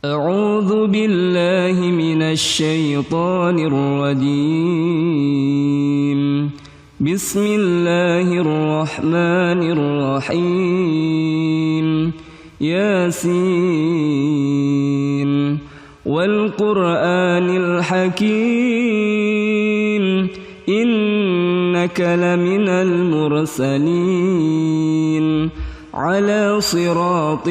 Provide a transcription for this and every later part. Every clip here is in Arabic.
أعوذ بالله من الشيطان الرجيم. بسم الله الرحمن الرحيم. ياسين والقرآن الحكيم إنك لمن المرسلين على صراط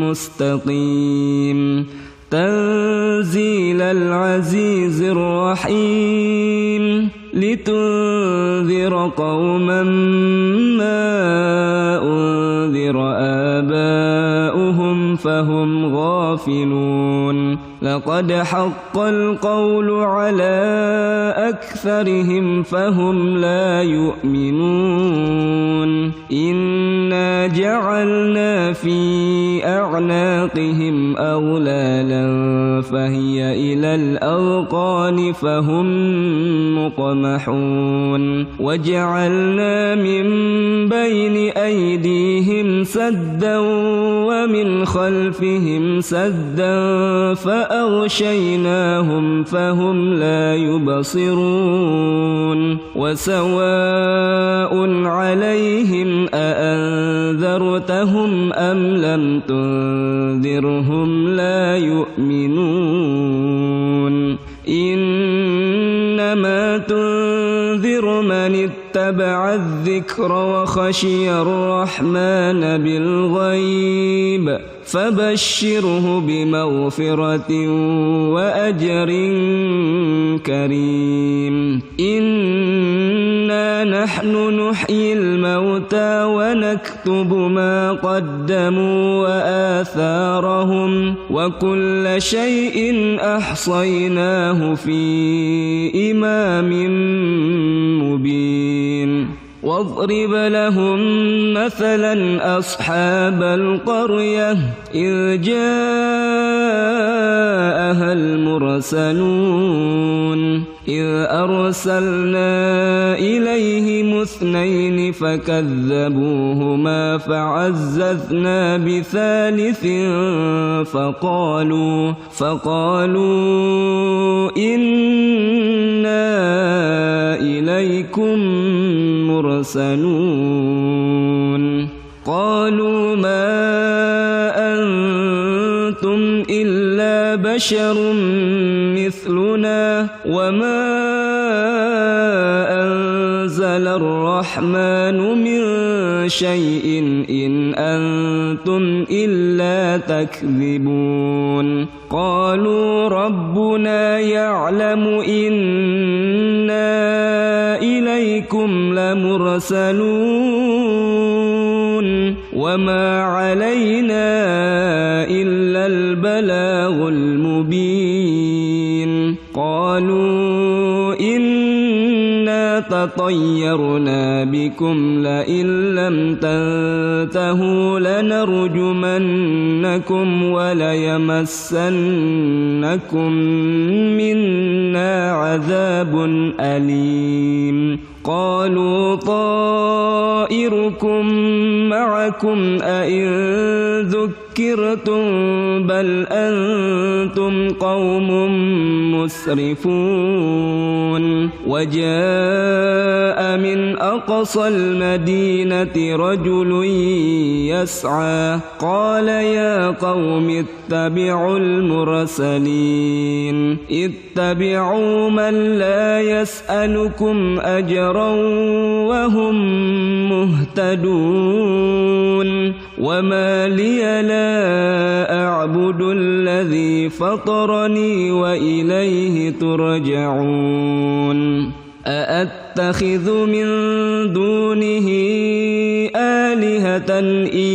مستقيم تنزيل العزيز الرحيم لتنذر قوما ما أنذر آباؤهم فهم غافلون لقد حق القول على أكثرهم فهم لا يؤمنون إنا جعلنا في أعناقهم أغلالا فهي إلى الأذقان فهم مقمحون وجعلنا من بين أيديهم سدا ومن خلفهم سدا فأغشيناهم فهم لا يبصرون وسواء عليهم أأنذرتهم أم لم تنذرهم لا يؤمنون إنما تنذر من اتبع الذكر وخشي الرحمن بالغيب فبشره بمغفرة وأجر كريم إنا نحن نحيي الموتى ونكتب ما قدموا وآثارهم وكل شيء أحصيناه في إمام مبين واضرب لهم مثلا أصحاب القرية إذ جاءها المرسلون إذ أرسلنا إليهم 2 فكذبوهما فعززنا بثالث فقالوا إنا إليكم مرسلون قالوا ما أنتم إلا بشر مثلنا وما أنزل الرحمن من شيء إن أنتم إلا تكذبون قالوا ربنا يعلم إنا إليكم لمرسلون وما علينا إلا البلاغ المبين قالوا إنا تطيرنا بكم لئن لم تنتهوا لنرجمنكم وليمسنكم منا عذاب أليم قالوا طائركم معكم أئن ذكرتم بل أنتم قوم مسرفون وجاء من أقصى المدينة رجل يسعى قال يا قوم اتبعوا المرسلين اتبعوا من لا يسألكم أجرا وهم مهتدون وما لي لا أعبد الذي فطرني وإليه ترجعون أأتخذ من دونه آلهة إن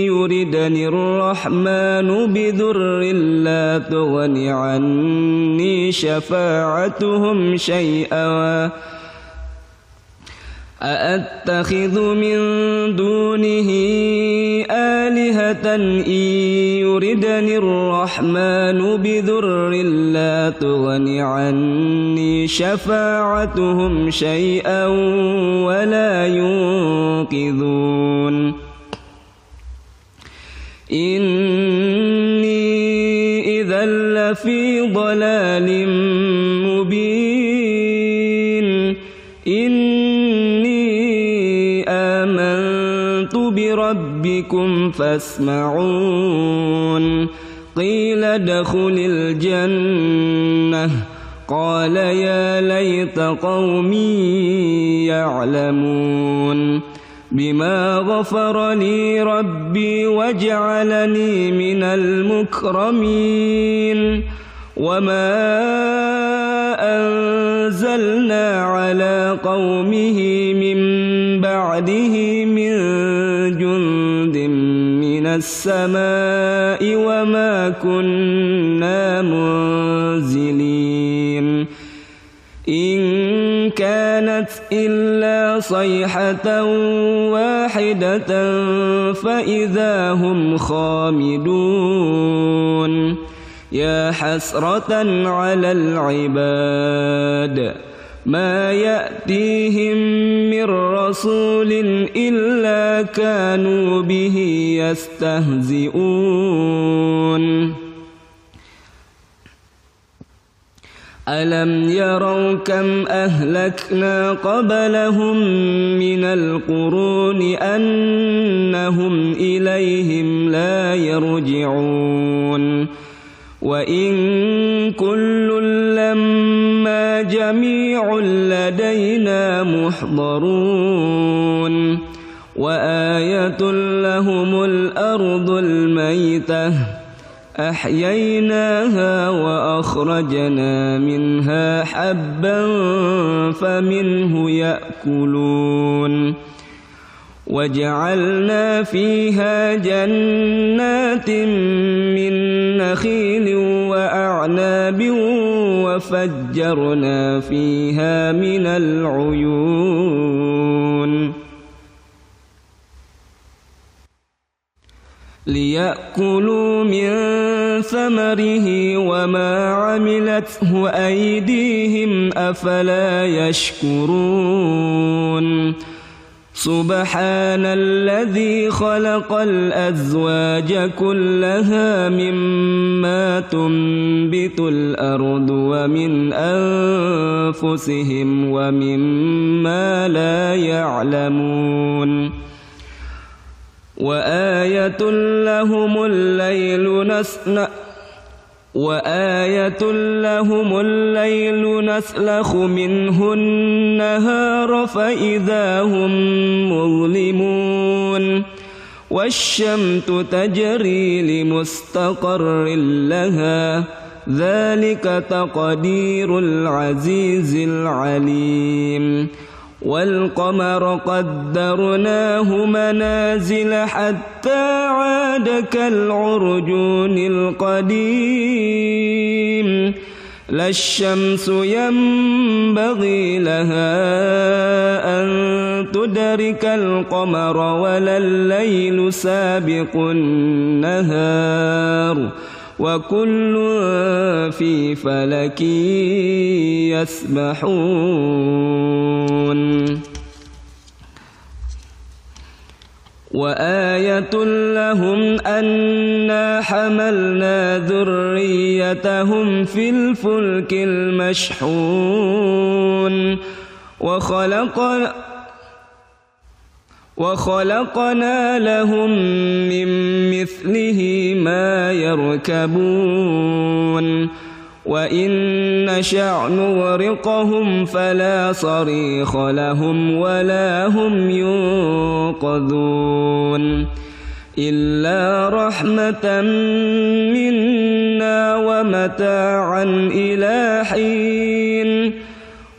يردني الرحمن بضر لا تغن عني شفاعتهم شيئا أأتخذ من دونه آلهة إن يردني الرحمن بضر لا تغن عني شفاعتهم شيئا ولا ينقذون إني إذا لفي ضلال مبين إني آمنت بربكم فاسمعون قيل ادخل الجنة قال يا ليت قومي يعلمون بما غفر لي ربي وجعلني من المكرمين وما أنزلنا على قومه من بعده من جند من السماء وما كنا منزلين إن كانت إلا صيحة واحدة فإذا هم خامدون يا حسرة على العباد ما يأتيهم من رسول إلا كانوا به يستهزئون ألم يروا كم أهلكنا قبلهم من القرون أنهم إليهم لا يرجعون وإن كل لما جميع لدينا محضرون وآية لهم الأرض الميتة أحييناها وأخرجنا منها حبا فمنه يأكلون وجعلنا فيها جنات من نخيل وأعناب وفجرنا فيها من العيون ليأكلوا من ثمره وما عملته أيديهم أفلا يشكرون سبحان الذي خلق الأزواج كلها مما تنبت الأرض ومن أنفسهم ومما لا يعلمون وآية لهم الليل نسلخ منه النهار فإذا هم مظلمون والشمس تجري لمستقر لها ذلك تقدير العزيز العليم والقمر قدرناه منازل حتى عاد كالعرجون القديم لا الشمس ينبغي لها أن تدرك القمر ولا الليل سابق النهار وكل في فلك يسبحون وآية لهم أنا حملنا ذريتهم في الفلك المشحون وخلقنا لهم من مثله ما يركبون وإن نشأ نغرقهم فلا صريخ لهم ولا هم ينقذون إلا رحمة منا ومتاعا إلى حين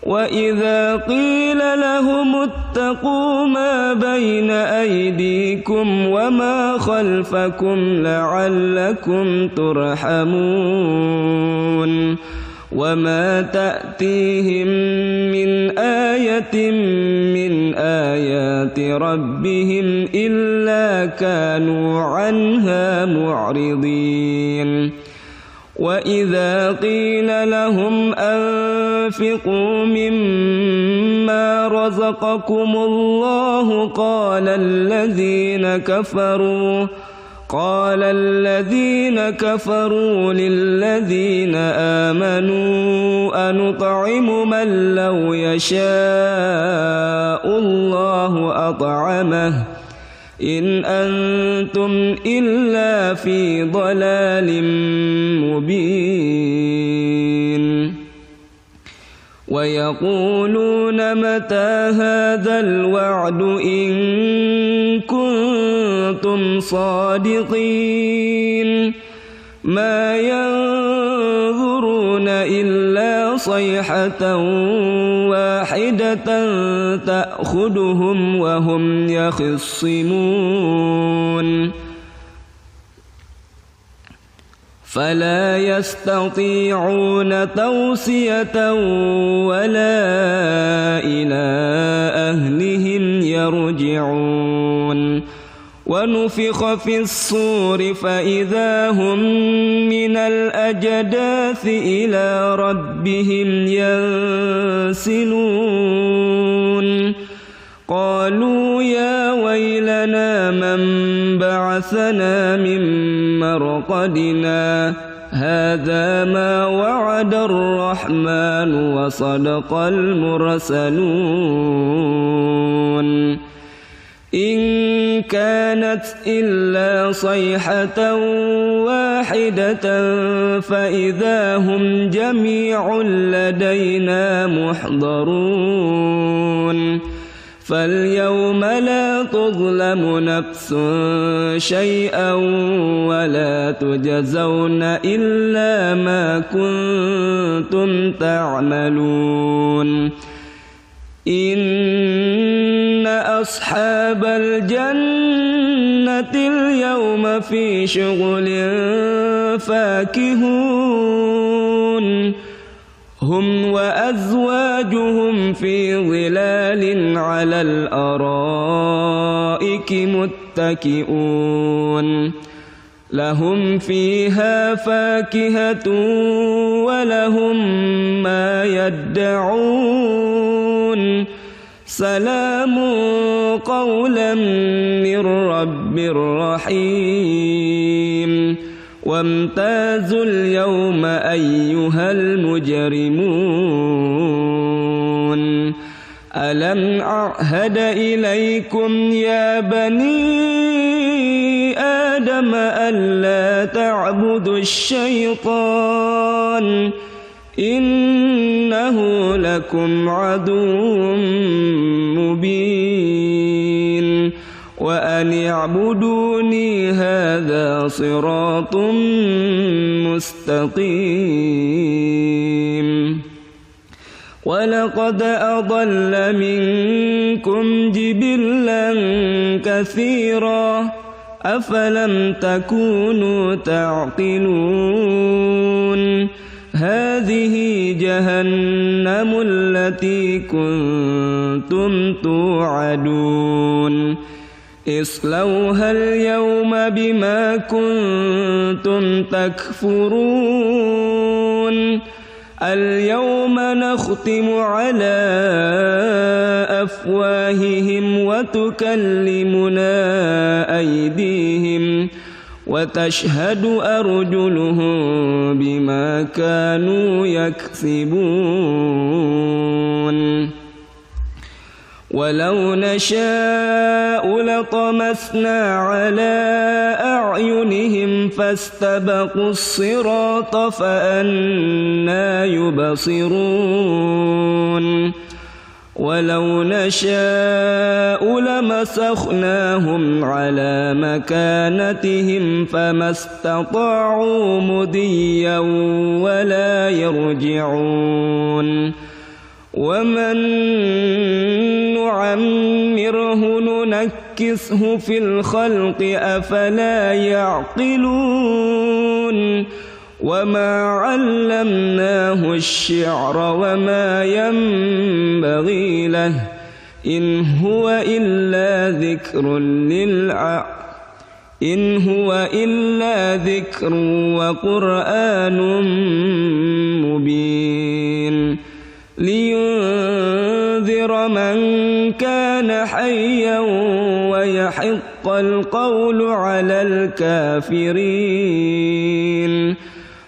وإذا قيل لهم اتقوا ما بين أيديكم وما خلفكم لعلكم ترحمون وما تأتيهم من آية من آيات ربهم إلا كانوا عنها معرضين وإذا قيل لهم أنفقوا مما رزقكم الله قال الذين كفروا للذين آمنوا أنطعم من لو يشاء الله أطعمه إن أنتم إلا في ضلال مبين ويقولون متى هذا الوعد إن كنتم صادقين ما ينظرون إلا صيحة واحدة تأخذهم وهم يخصمون فلا يستطيعون توصية ولا إلى أهلهم يرجعون ونفخ في الصور فإذا هم من الأجداث إلى ربهم ينسلون قالوا يا ويلنا من بعثنا من مرقدنا هذا ما وعد الرحمن وصدق المرسلون إن كانت إلا صيحة واحدة فإذا هم جميع لدينا محضرون فاليوم لا تظلم نفس شيئا ولا تجزون إلا ما كنتم تعملون إن أصحاب الجنة اليوم في شغل فاكهون هم وأزواجهم في ظلال على الأرائك متكئون لهم فيها فاكهة ولهم ما يدعون سلام قولا من رب رحيم وامتازوا اليوم أيها المجرمون ألم أعهد إليكم يا بني آدم ألا تعبدوا الشيطان إنه لكم عدو مبين وأن اعبدوني هذا صراط مستقيم ولقد أضل منكم جبلا كثيرا أفلم تكونوا تعقلون هذه جهنم التي كنتم توعدون اصلوها اليوم بما كنتم تكفرون اليوم نختم على أفواههم وتكلمنا أيديهم وتشهد أرجلهم بما كانوا يكسبون ولو نشاء لطمسنا على أعينهم فاستبقوا الصراط فأنى يبصرون ولو نشاء لمسخناهم على مكانتهم فما استطاعوا مضيا ولا يرجعون ومن نعمره ننكسه في الخلق أفلا يعقلون وما علمناه الشعر وما ينبغي له إن هو إلا ذكر وقرآن مبين لينذر من كان حيا ويحق يحق القول على الكافرين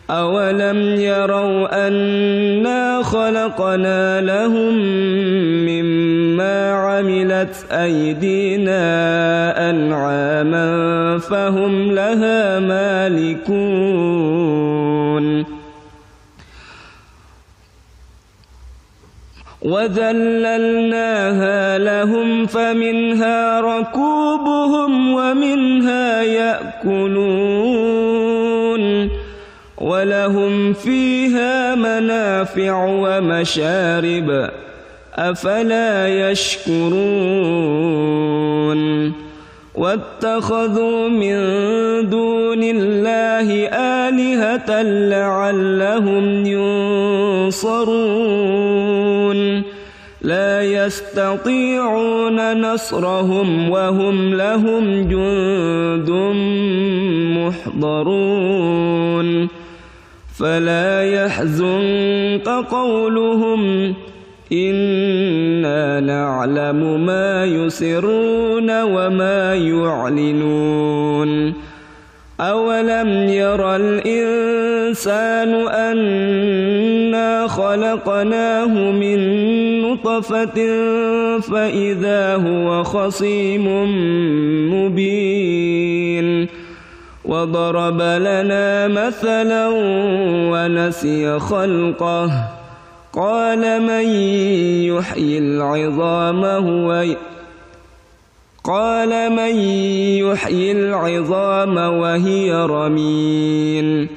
أولم يروا أنا خلقنا لهم مما عملت أيدينا أنعاما فهم لها مالكون وذللناها لهم فمنها ركوبهم ومنها يأكلون ولهم فيها منافع ومشارب أفلا يشكرون واتخذوا من دون الله آلهة لعلهم ينصرون لا يستطيعون نصرهم وهم لهم جند محضرون فلا يحزنك قولهم إنا نعلم ما يسرون وما يعلنون أولم ير الإنسان أنا خلقناه من نطفة فإذا هو خصيم مبين وضرب لنا مثلا ونسي خلقه قال من يحيي العظام وهي رميم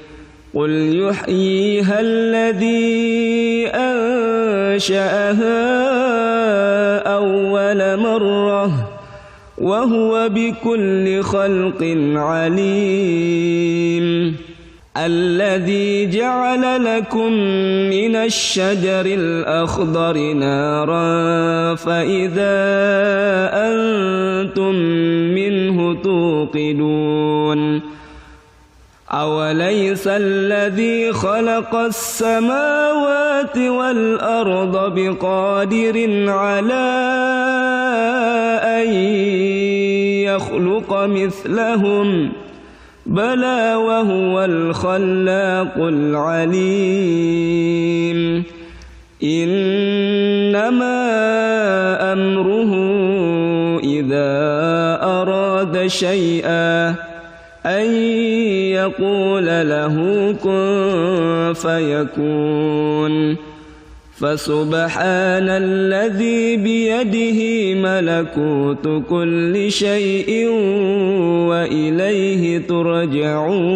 قل يحييها الذي أنشأها أول مرة وهو بكل خلق عليم الذي جعل لكم من الشجر الأخضر نارا فإذا أنتم منه توقدون أوليس الذي خلق السماوات والأرض بقادر على أن يخلق مثلهم بلى وهو الخلاق العليم إنما أمره إذا أراد شيئا أن يقول له كن فيكون فسبحان الذي بيده ملكوت كل شيء وإليه ترجعون